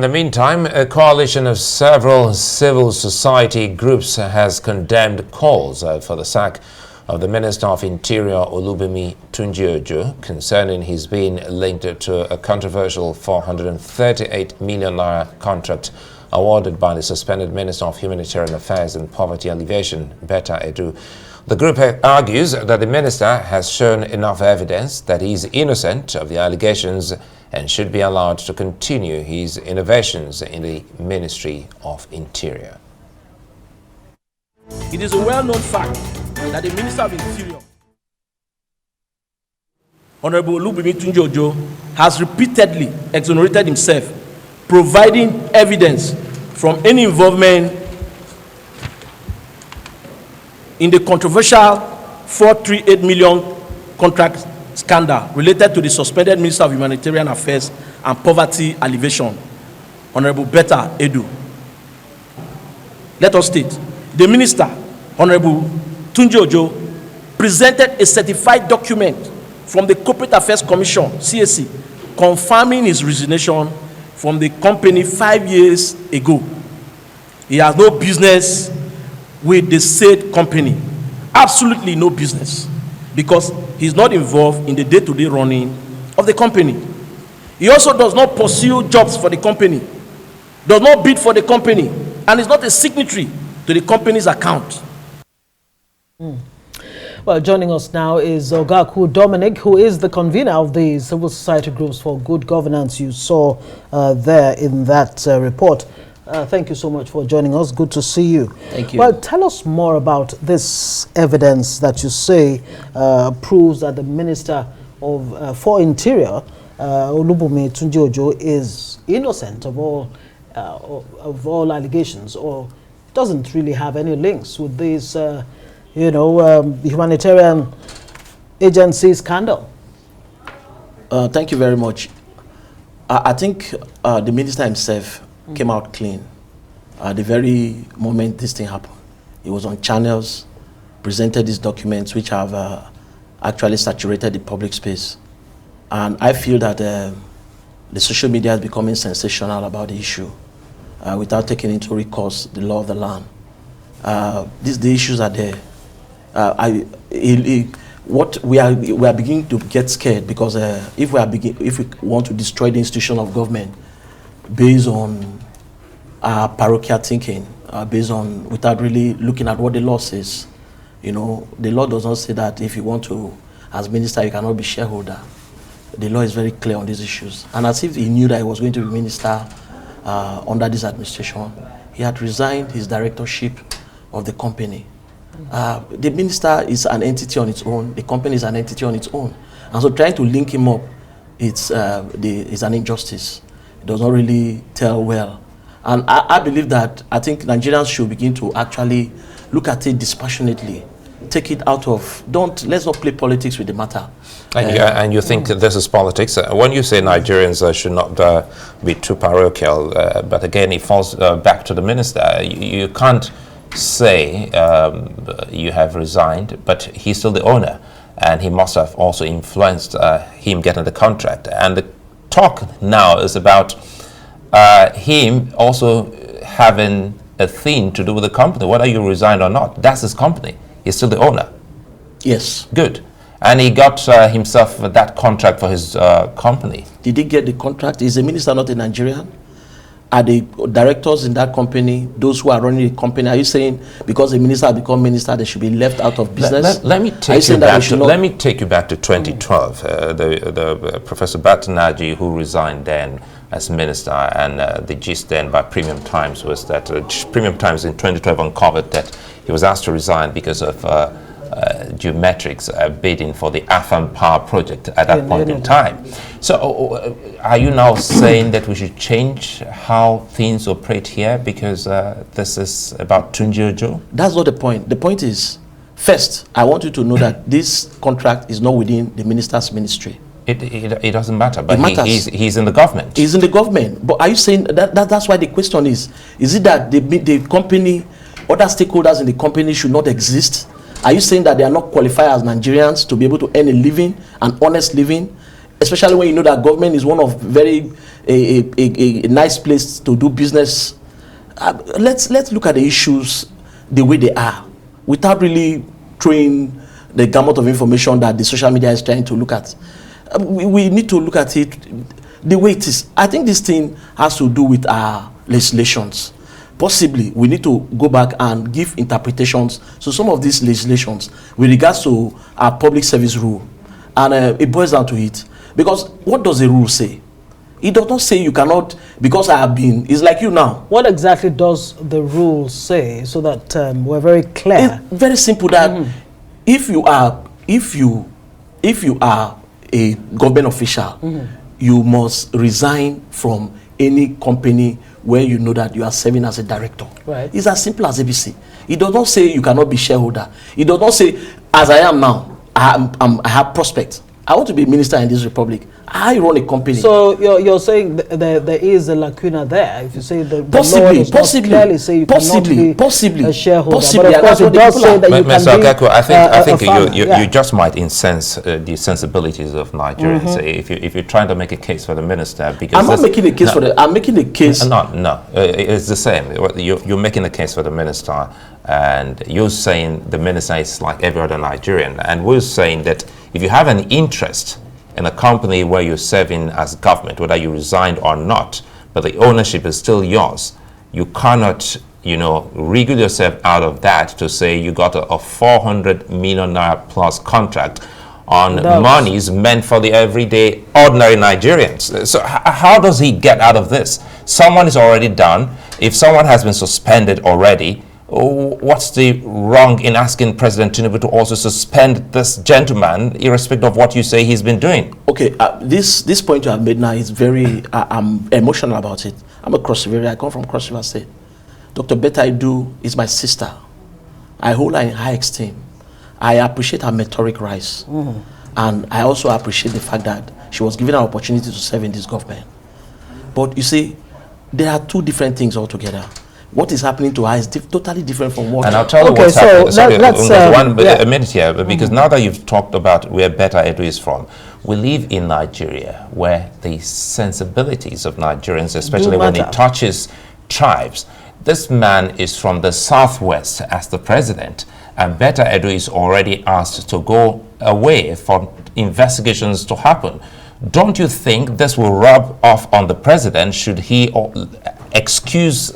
the meantime, a coalition of several civil society groups has condemned calls for the sack of the Minister of Interior Olubimi Tunji Ojo concerning his being linked to a controversial 438 million naira contract awarded by the suspended Minister of Humanitarian Affairs and Poverty Alleviation, Betta Edu. The group argues that the minister has shown enough evidence that he is innocent of the allegations and should be allowed to continue his innovations in the Ministry of Interior. It is a well-known fact that the Minister of Interior, Honorable Olubimi Tunji Ojo, has repeatedly exonerated himself, providing evidence from any involvement in the controversial 438 million contract scandal related to the suspended Minister of Humanitarian Affairs and Poverty Alleviation, Honorable Betta Edu. Let us state, the Minister, Honorable Tunji Ojo, presented a certified document from the Corporate Affairs Commission, CAC, confirming his resignation from the company 5 years ago. He has no business with the said company, absolutely no business, because he's not involved in the day-to-day running of the company. He also does not pursue jobs for the company, does not bid for the company, and is not a signatory to the company's account. Well, joining us now is Ogakwu Dominic, who is the convener of the Civil Society Groups for Good Governance you saw there in that report. Thank you so much for joining us. Good to see you. Thank you. Well, tell us more about this evidence that you say proves that the Minister for Interior, Olubimi Tunji Ojo, is innocent of all allegations, or doesn't really have any links with these, humanitarian agency scandal. Thank you very much. I think the minister himself came out clean the very moment this thing happened. He was on channels, presented these documents which have actually saturated the public space. And I feel that the social media is becoming sensational about the issue without taking into recourse the law of the land. The issues are there. What we are beginning to get scared, because if we want to destroy the institution of government based on parochial thinking, based on without really looking at what the law says, the law does not say that if you want to, as minister, you cannot be shareholder. The law is very clear on these issues, and as if he knew that he was going to be minister under this administration, he had resigned his directorship of the company. The minister is an entity on its own. The company is an entity on its own, and so trying to link him up, it's an injustice. It does not really tell well, and I believe that I think Nigerians should begin to actually look at it dispassionately, take it out of. Let's not play politics with the matter. And you think that this is politics? When you say Nigerians should not be too parochial, but again, it falls back to the minister. You can't say you have resigned, but he's still the owner, and he must have also influenced him getting the contract. And the talk now is about him also having a thing to do with the company, whether you resign or not. That's his company. He's still the owner. Yes. Good. And he got himself that contract for his company. Did he get the contract? Is the minister not a Nigerian? Are the directors in that company, those who are running the company, are you saying because the minister has become minister, they should be left out of business? Let me take you back to 2012. The Professor Batanaji, who resigned then as minister, and the gist then by Premium Times was that Premium Times in 2012 uncovered that he was asked to resign because of Geometrics bidding for the Afam Power project at that point in time. So are you now saying that we should change how things operate here because this is about Tunji Ojo? That's not the point. The point is, first, I want you to know that this contract is not within the minister's ministry. It doesn't matter, but he's in the government. He's in the government. But are you saying that's why the question is it that the company, other stakeholders in the company should not exist? Are you saying that they are not qualified as Nigerians to be able to earn a living, an honest living, especially when you know that government is one of very a nice place to do business. Let's look at the issues the way they are, without really throwing the gamut of information that the social media is trying to look at. We need to look at it the way it is. I think this thing has to do with our legislations. Possibly, we need to go back and give interpretations to some of these legislations with regards to our public service rule. And it boils down to it. Because what does the rule say? It does not say you cannot, because I have been, it's like you now. What exactly does the rule say, so that we're very clear? It's very simple that if you are a government official, you must resign from any company where you know that you are serving as a director. Right. It's as simple as ABC. It does not say you cannot be shareholder. It does not say, as I am now, I have prospects. I want to be minister in this republic. I run a company. So you're saying there is a lacuna there. If you say the law does not clearly say you cannot be a shareholder, but of course it does say that you can Mr. be Ogakwu, I think farmer. you just might incense the sensibilities of Nigerians if you're trying to make a case for the minister. Because I'm not making a case for the. I'm making a case. No, it's the same. You're making a case for the minister, and you're saying the minister is like every other Nigerian, and we're saying that if you have an interest in a company where you're serving as government, whether you resigned or not, but the ownership is still yours, you cannot, wriggle yourself out of that to say you got a 400 million naira plus contract on monies meant for the everyday ordinary Nigerians. So how does he get out of this? Someone is already done. If someone has been suspended already, what's the wrong in asking President Tinubu to also suspend this gentleman, irrespective of what you say he's been doing? Okay, this point you have made now is very, I'm emotional about it. I'm a Cross River, I come from Cross River State. Dr. Betta Idu is my sister. I hold her in high esteem. I appreciate her meteoric rise. And I also appreciate the fact that she was given an opportunity to serve in this government. But you see, there are two different things altogether. What is happening to her is totally different from what. And I'll tell you what's happening. Sorry, a minute here, because now that you've talked about where Betta Edu is from, we live in Nigeria where the sensibilities of Nigerians, especially when it touches tribes. This man is from the southwest as the president, and Betta Edu is already asked to go away for investigations to happen. Don't you think this will rub off on the president should he excuse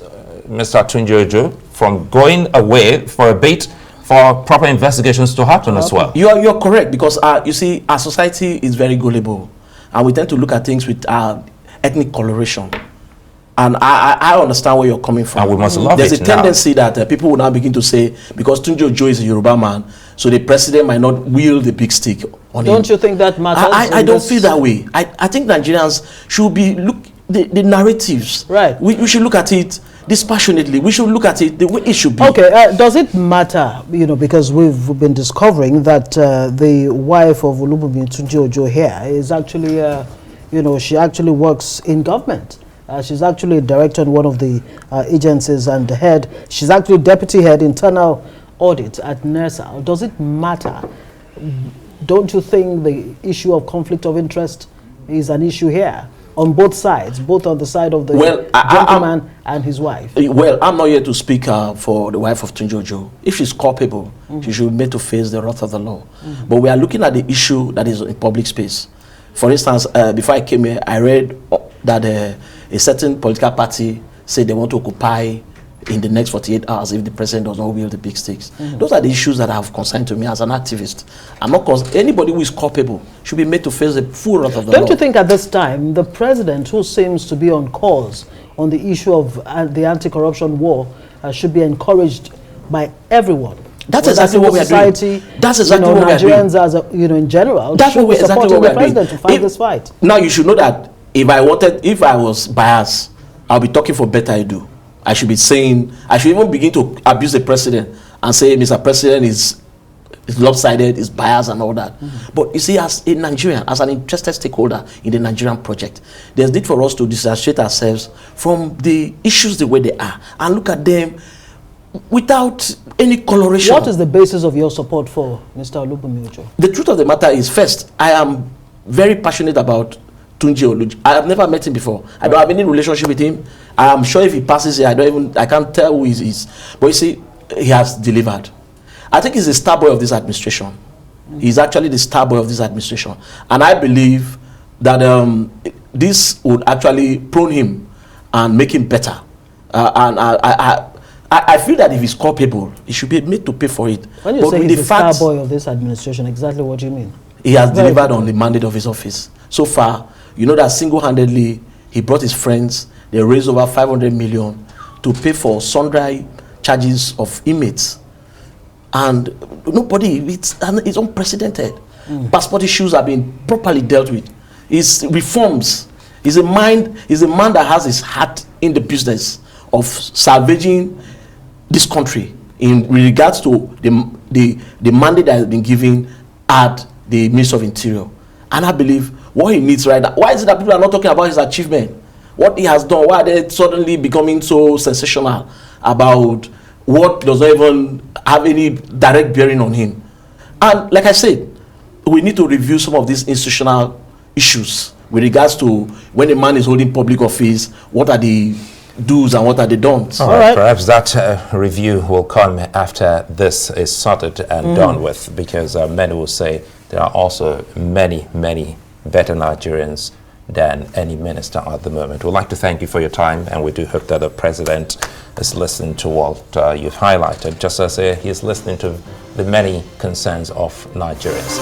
Mr. Tunji Ojo from going away for a bit for proper investigations to happen as well? You're correct, because you see, our society is very gullible, and we tend to look at things with ethnic coloration. And I understand where you're coming from. And we must love There's it a tendency that people will now begin to say, because Tunji Ojo is a Yoruba man, so the president might not wield the big stick on him. Don't you think that matters? I don't feel that way. I think Nigerians should be the narratives. Right. We should look at it dispassionately. We should look at it the way it should be. Okay, does it matter, because we've been discovering that the wife of Olubunmi Tunji Ojo here is actually, she actually works in government. She's actually a director in one of the agencies and the head. She's actually deputy head internal audit at NERSA. Does it matter? Don't you think the issue of conflict of interest is an issue here? On both sides, both on the side of the gentleman and his wife. Well, I'm not here to speak for the wife of Tunji Ojo. If she's culpable, she should be made to face the wrath of the law. But we are looking at the issue that is in public space. For instance, before I came here, I read that a certain political party said they want to occupy in the next 48 hours if the president does not wield the big sticks. Those are the issues that have concerned to me as an activist. I'm not anybody who is culpable should be made to face the full wrath of the law. Don't you think at this time the president, who seems to be on course on the issue of the anti-corruption war, should be encouraged by everyone? That's exactly what we are doing. That's exactly what we are doing. Nigerians, as in general, that's should what be supporting the president to fight this fight. Now you should know that if I was biased, I'll be talking for Betta Edu. I should be saying, I should even begin to abuse the president and say, Mr. President is lopsided, is biased and all that. But you see, as a Nigerian, as an interested stakeholder in the Nigerian project, there's need for us to disassociate ourselves from the issues the way they are and look at them without any coloration. What is the basis of your support for Mr. Olubunmi Ojo? The truth of the matter is, first, I am very passionate about Tunji Ojo. I have never met him before. I don't have any relationship with him. I'm sure if he passes here, I can't tell who he is. But you see, he has delivered. I think he's the star boy of this administration. He's actually the star boy of this administration. And I believe that this would actually prone him and make him better. And I feel that if he's culpable, he should be made to pay for it. When you say he's the star boy of this administration, exactly what do you mean? He has delivered on the mandate of his office. So far, you know that single-handedly, he brought his friends, they raised over 500 million to pay for sundry charges of inmates. And nobody, it's unprecedented. Passport issues have been properly dealt with. His reforms, he's a man that has his heart in the business of salvaging this country in regards to the mandate that has been given at the Ministry of Interior. And I believe what he needs right now, why is it that people are not talking about his achievement? What he has done, why are they suddenly becoming so sensational about what does not even have any direct bearing on him? And like I said, we need to review some of these institutional issues with regards to when a man is holding public office, what are the do's and what are the don'ts. All right. Perhaps that review will come after this is sorted and done with, because many will say there are also many better Nigerians than any minister at the moment. We'd like to thank you for your time, and we do hope that the president is listening to what you've highlighted, just as he is listening to the many concerns of Nigerians.